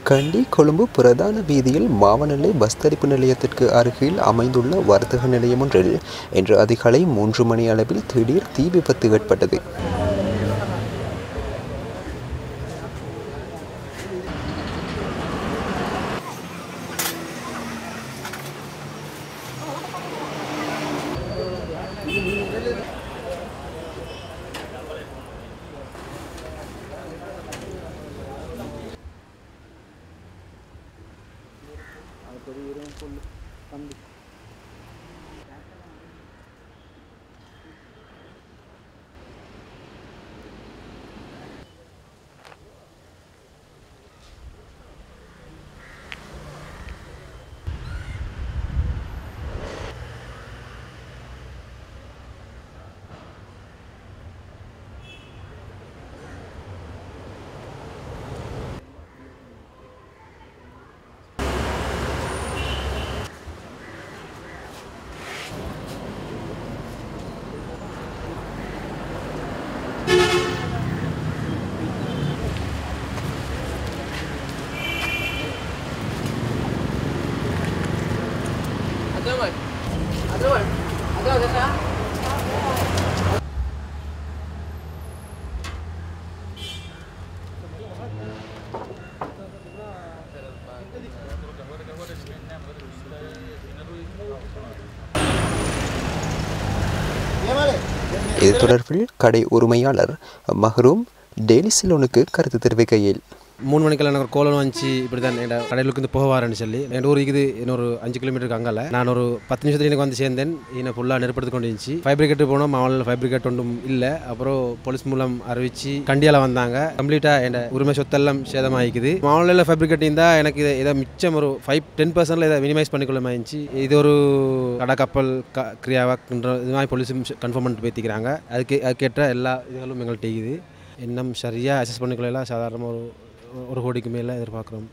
கண்டி கொழும்பு பிரதான வீதியில் மாவனல்லை பஸ் தரிப்பு நிலையத்திற்கு அருகில் அமைந்துள்ள வர்த்தக நிலையம் ஒன்றில் இன்று அதிகாலை 3 மணி அளவில் திடீர் தீ விபத்து ஏற்பட்டது. இது தொடர்பில் கடை உரிமையாளர் மஹ்ரூம் டெய்லி சிலோனுக்கு கருத்து தெரிவிக்கையில் 3 மணிக்கெல்லாம் எனக்கு ஒரு கோலம் வந்துச்சு. இப்படி தான் என் கடையிலுக்கு வந்து போக வரேன்னு சொல்லி என் ஊர் இருக்குது இன்னொரு 5 கிலோமீட்டருக்கு அங்கே நான் ஒரு 10 நிமிஷத்துல எனக்கு வந்து சேர்ந்தேன். என்னை ஃபுல்லாக நெருப்படுத்தி கொண்டு இருந்துச்சு. ஃபைப்ரிகேட்டு போனோம். மாவட்ட ஃபைப்ரிகேட் ஒன்றும் இல்லை. அப்புறம் போலீஸ் மூலம் அறிவிச்சு கண்டியால் வந்தாங்க. கம்ப்ளீட்டாக என் உரிமை சொத்தெல்லாம் சேதமாகிக்குது. மாவட்டத்தில் ஃபைப்ரிகேட் இருந்தால் எனக்கு இதை மிச்சம் ஒரு 5-10% இதை மினிமைஸ் பண்ணிக்கொள்ள இருந்துச்சு. இது ஒரு கடை கப்பல் கிரியாவாக்குன்ற இது மாதிரி போலீஸும் கன்ஃபார்ம் பண்ணிட்டு பேத்திக்கிறாங்க. அதுக்கேற்ற எல்லா இதுகளும் எங்கள்கிட்ட இருக்குது. இன்னும் சரியாக அசஸ் பண்ணிக்கொள்ளலாம். சாதாரணமாக ஒரு கோடிக்கு மேலே எதிர்பார்க்குறோம்.